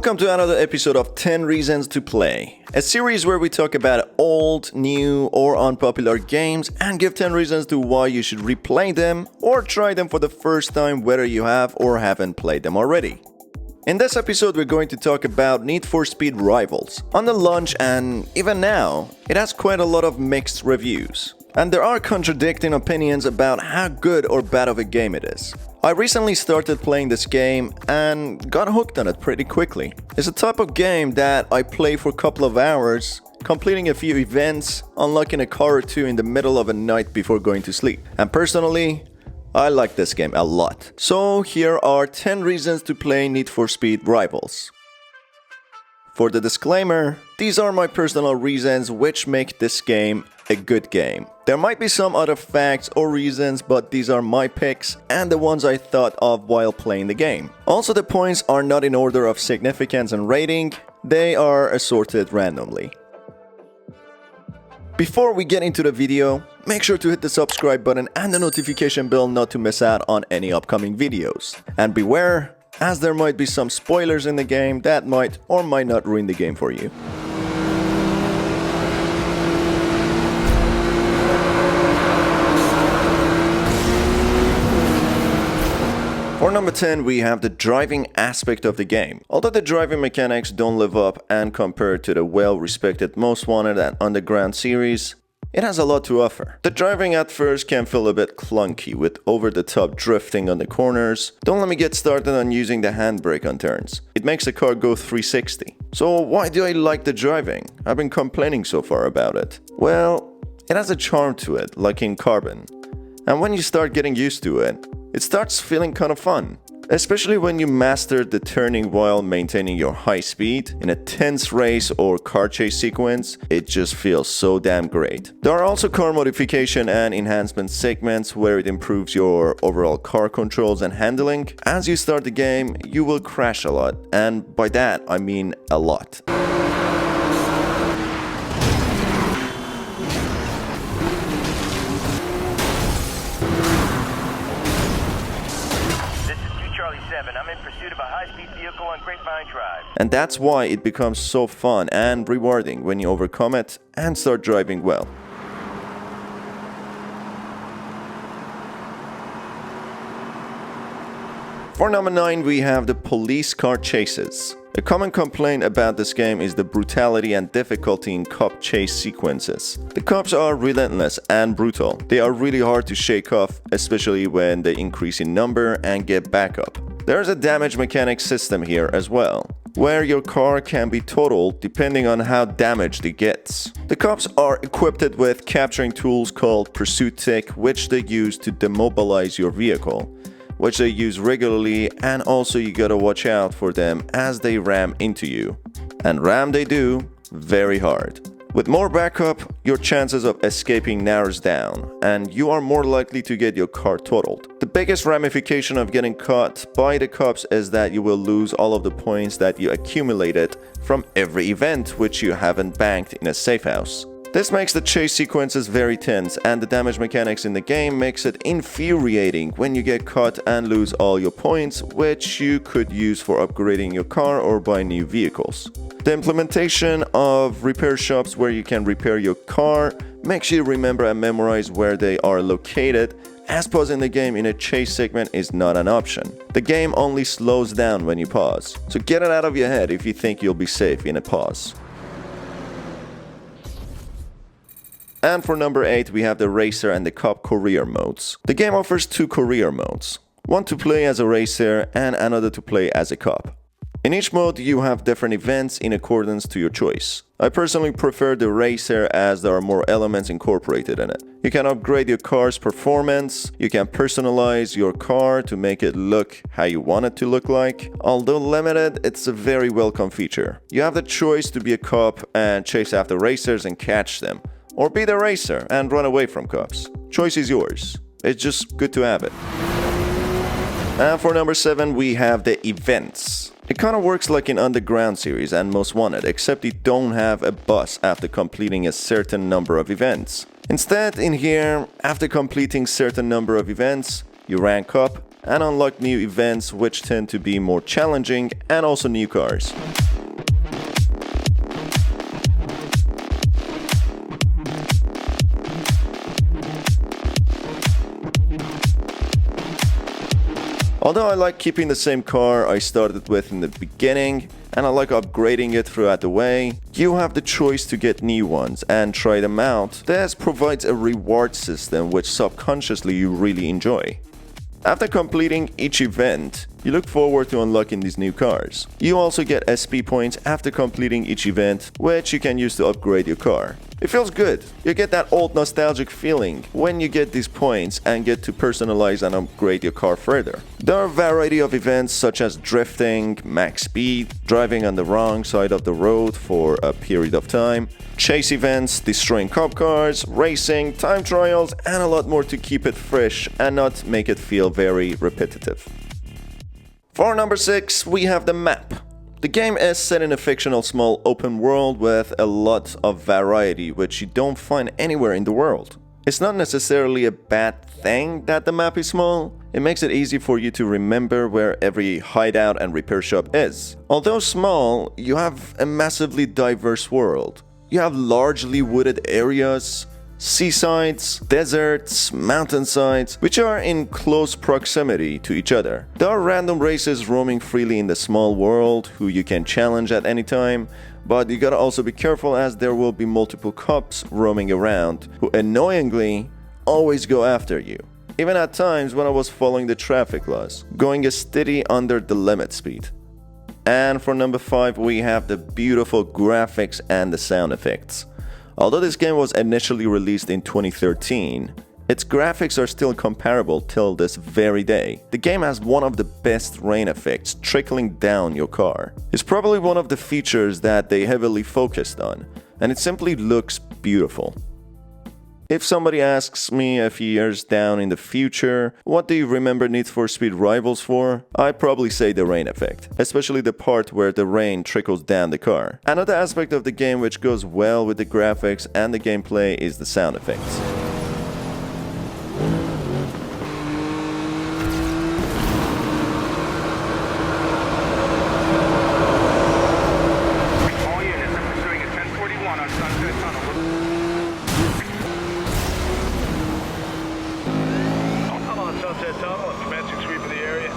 Welcome to another episode of 10 Reasons to Play, a series where we talk about old, new, or unpopular games and give 10 reasons to why you should replay them or try them for the first time whether you have or haven't played them already. In this episode, we're going to talk about Need for Speed Rivals. On the launch and even now, it has quite a lot of mixed reviews. And there are contradicting opinions about how good or bad of a game it is. I recently started playing this game and got hooked on it pretty quickly. It's a type of game that I play for a couple of hours, completing a few events, unlocking a car or two in the middle of a night before going to sleep. And personally, I like this game a lot. So here are 10 reasons to play Need for Speed Rivals. For the disclaimer, these are my personal reasons which make this game a good game. There might be some other facts or reasons, but these are my picks and the ones I thought of while playing the game. Also, the points are not in order of significance and rating, they are assorted randomly. Before we get into the video, make sure to hit the subscribe button and the notification bell not to miss out on any upcoming videos. And beware, as there might be some spoilers in the game that might or might not ruin the game for you. For number 10, we have the driving aspect of the game. Although the driving mechanics don't live up and compare to the well-respected Most Wanted and Underground series, it has a lot to offer. The driving at first can feel a bit clunky with over-the-top drifting on the corners. Don't let me get started on using the handbrake on turns. It makes the car go 360. So why do I like the driving? I've been complaining so far about it. Well, it has a charm to it, like in Carbon. And when you start getting used to it, it starts feeling kind of fun. Especially when you master the turning while maintaining your high speed. In a tense race or car chase sequence, it just feels so damn great. There are also car modification and enhancement segments where it improves your overall car controls and handling. As you start the game, you will crash a lot, and by that I mean a lot. I'm in pursuit of a high-speed vehicle on Grapevine Drive. And that's why it becomes so fun and rewarding when you overcome it and start driving well. For number 9, we have the police car chases. A common complaint about this game is the brutality and difficulty in cop chase sequences. The cops are relentless and brutal. They are really hard to shake off, especially when they increase in number and get back up. There's a damage mechanic system here as well, where your car can be totaled depending on how damaged it gets. The cops are equipped with capturing tools called Pursuit Tech, which they use to demobilize your vehicle, which they use regularly, and also you gotta watch out for them as they ram into you. And ram they do, very hard. With more backup, your chances of escaping narrows down, and you are more likely to get your car totaled. The biggest ramification of getting caught by the cops is that you will lose all of the points that you accumulated from every event which you haven't banked in a safe house. This makes the chase sequences very tense, and the damage mechanics in the game makes it infuriating when you get caught and lose all your points, which you could use for upgrading your car or buy new vehicles. The implementation of repair shops where you can repair your car makes you remember and memorize where they are located, as pausing the game in a chase segment is not an option. The game only slows down when you pause, so get it out of your head if you think you'll be safe in a pause. And for number 8, we have the Racer and the Cop career modes. The game offers 2 career modes, one to play as a racer and another to play as a cop. In each mode, you have different events in accordance to your choice. I personally prefer the Racer as there are more elements incorporated in it. You can upgrade your car's performance, you can personalize your car to make it look how you want it to look like. Although limited, it's a very welcome feature. You have the choice to be a cop and chase after racers and catch them, or be the racer and run away from cops. Choice is yours. It's just good to have it. And for number 7, we have the events. It kind of works like in Underground series and Most Wanted, except you don't have a bus after completing a certain number of events. Instead, in here, after completing certain number of events, you rank up and unlock new events which tend to be more challenging, and also new cars. Although I like keeping the same car I started with in the beginning, and I like upgrading it throughout the way, you have the choice to get new ones and try them out. This provides a reward system which subconsciously you really enjoy. After completing each event, you look forward to unlocking these new cars. You also get SP points after completing each event, which you can use to upgrade your car. It feels good. You get that old nostalgic feeling when you get these points and get to personalize and upgrade your car further. There are a variety of events such as drifting, max speed, driving on the wrong side of the road for a period of time, chase events, destroying cop cars, racing, time trials, and a lot more to keep it fresh and not make it feel very repetitive. For number 6, we have the map. The game is set in a fictional small open world with a lot of variety which you don't find anywhere in the world. It's not necessarily a bad thing that the map is small. It makes it easy for you to remember where every hideout and repair shop is. Although small, you have a massively diverse world. You have largely wooded areas, seasides, deserts, mountainsides, which are in close proximity to each other. There are random races roaming freely in the small world who you can challenge at any time, but you gotta also be careful as there will be multiple cops roaming around who annoyingly always go after you. Even at times when I was following the traffic laws, going a steady under the limit speed. And for number 5, we have the beautiful graphics and the sound effects. Although this game was initially released in 2013, its graphics are still comparable till this very day. The game has one of the best rain effects trickling down your car. It's probably one of the features that they heavily focused on, and it simply looks beautiful. If somebody asks me a few years down in the future, what do you remember Need for Speed Rivals for? I'd probably say the rain effect, especially the part where the rain trickles down the car. Another aspect of the game which goes well with the graphics and the gameplay is the sound effects. All units are pursuing a 1041 on Sunset Tunnel. I'm on Sunset Tunnel. I'm commencing sweep of the area.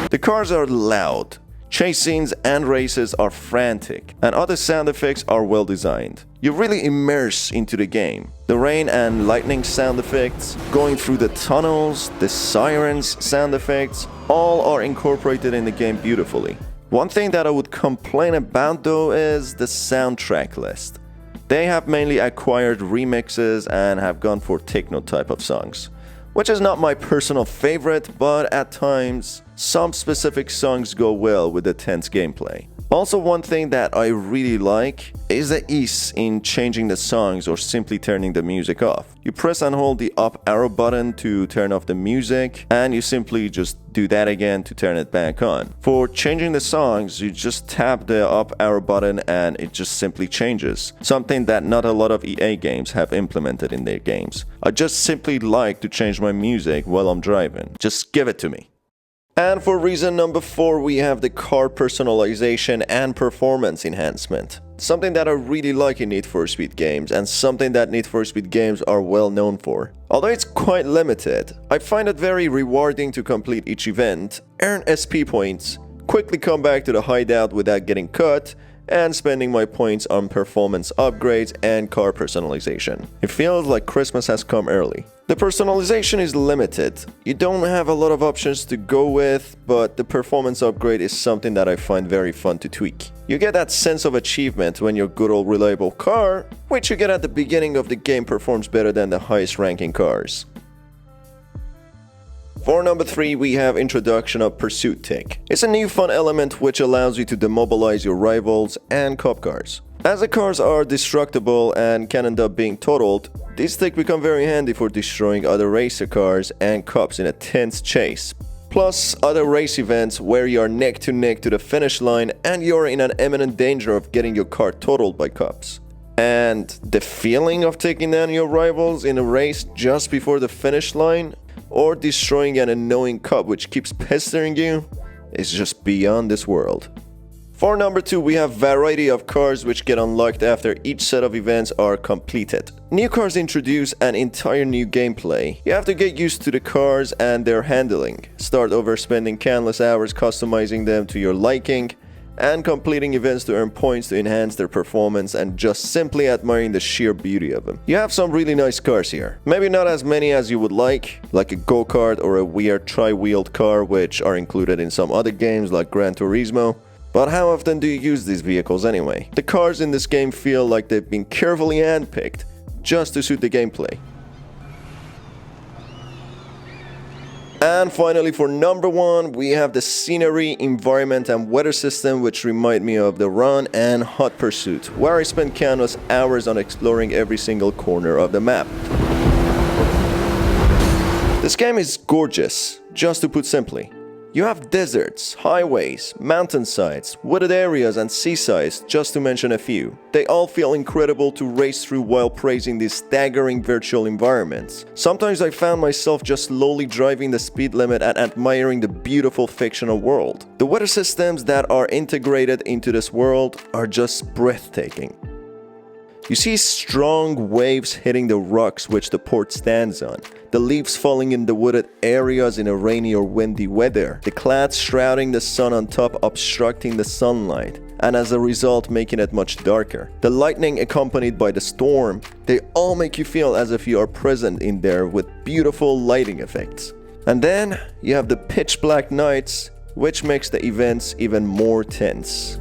The cars are loud, chase scenes and races are frantic, and other sound effects are well designed. You really immerse into the game. The rain and lightning sound effects, going through the tunnels, the sirens sound effects, all are incorporated in the game beautifully. One thing that I would complain about though is the soundtrack list. They have mainly acquired remixes and have gone for techno type of songs, which is not my personal favorite, but at times, some specific songs go well with the tense gameplay. Also, one thing that I really like is the ease in changing the songs or simply turning the music off. You press and hold the up arrow button to turn off the music, and you simply just do that again to turn it back on. For changing the songs, you just tap the up arrow button and it just simply changes. Something that not a lot of EA games have implemented in their games. I just simply like to change my music while I'm driving. Just give it to me. And for reason number 4, we have the car personalization and performance enhancement. Something that I really like in Need for Speed games, and something that Need for Speed games are well known for. Although it's quite limited, I find it very rewarding to complete each event, earn SP points, quickly come back to the hideout without getting caught, and spending my points on performance upgrades and car personalization. It feels like Christmas has come early. The personalization is limited. You don't have a lot of options to go with, but the performance upgrade is something that I find very fun to tweak. You get that sense of achievement when your good old reliable car, which you get at the beginning of the game, performs better than the highest ranking cars. For number 3, we have introduction of Pursuit Tech. It's a new fun element which allows you to demobilize your rivals and cop cars. As the cars are destructible and can end up being totaled, these tech become very handy for destroying other racer cars and cops in a tense chase. plus other race events where you are neck to neck to the finish line and you're in an imminent danger of getting your car totaled by cops. And the feeling of taking down your rivals in a race just before the finish line, or destroying an annoying cop which keeps pestering you, is just beyond this world. For number 2, we have variety of cars which get unlocked after each set of events are completed. New cars introduce an entire new gameplay. You have to get used to the cars and their handling, start over spending countless hours customizing them to your liking, and completing events to earn points to enhance their performance, and just simply admiring the sheer beauty of them. You have some really nice cars here. Maybe not as many as you would like a go-kart or a weird tri-wheeled car which are included in some other games like Gran Turismo. But how often do you use these vehicles anyway? The cars in this game feel like they've been carefully handpicked just to suit the gameplay. And finally, for number 1, we have the scenery, environment and weather system which remind me of The Run and Hot Pursuit, where I spent countless hours on exploring every single corner of the map. This game is gorgeous, just to put simply. You have deserts, highways, mountainsides, wooded areas and seasides, just to mention a few. They all feel incredible to race through while praising these staggering virtual environments. Sometimes I found myself just slowly driving the speed limit and admiring the beautiful fictional world. The weather systems that are integrated into this world are just breathtaking. You see strong waves hitting the rocks which the port stands on, the leaves falling in the wooded areas in a rainy or windy weather, the clouds shrouding the sun on top obstructing the sunlight, and as a result making it much darker. The lightning accompanied by the storm, they all make you feel as if you are present in there with beautiful lighting effects. And then you have the pitch black nights, which makes the events even more tense.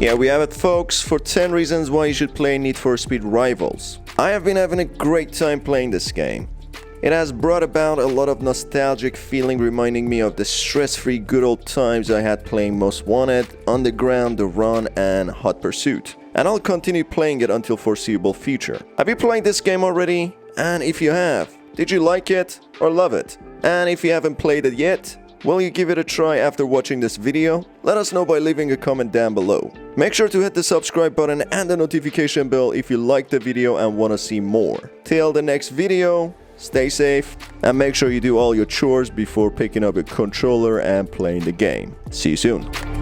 Yeah, we have it folks, for 10 reasons why you should play Need for Speed Rivals. I have been having a great time playing this game. It has brought about a lot of nostalgic feeling, reminding me of the stress-free good old times I had playing Most Wanted, Underground, The Run and Hot Pursuit. And I'll continue playing it until foreseeable future. Have you played this game already? And if you have, did you like it or love it? And if you haven't played it yet, will you give it a try after watching this video? Let us know by leaving a comment down below. Make sure to hit the subscribe button and the notification bell if you liked the video and want to see more. Till the next video, stay safe and make sure you do all your chores before picking up a controller and playing the game. See you soon.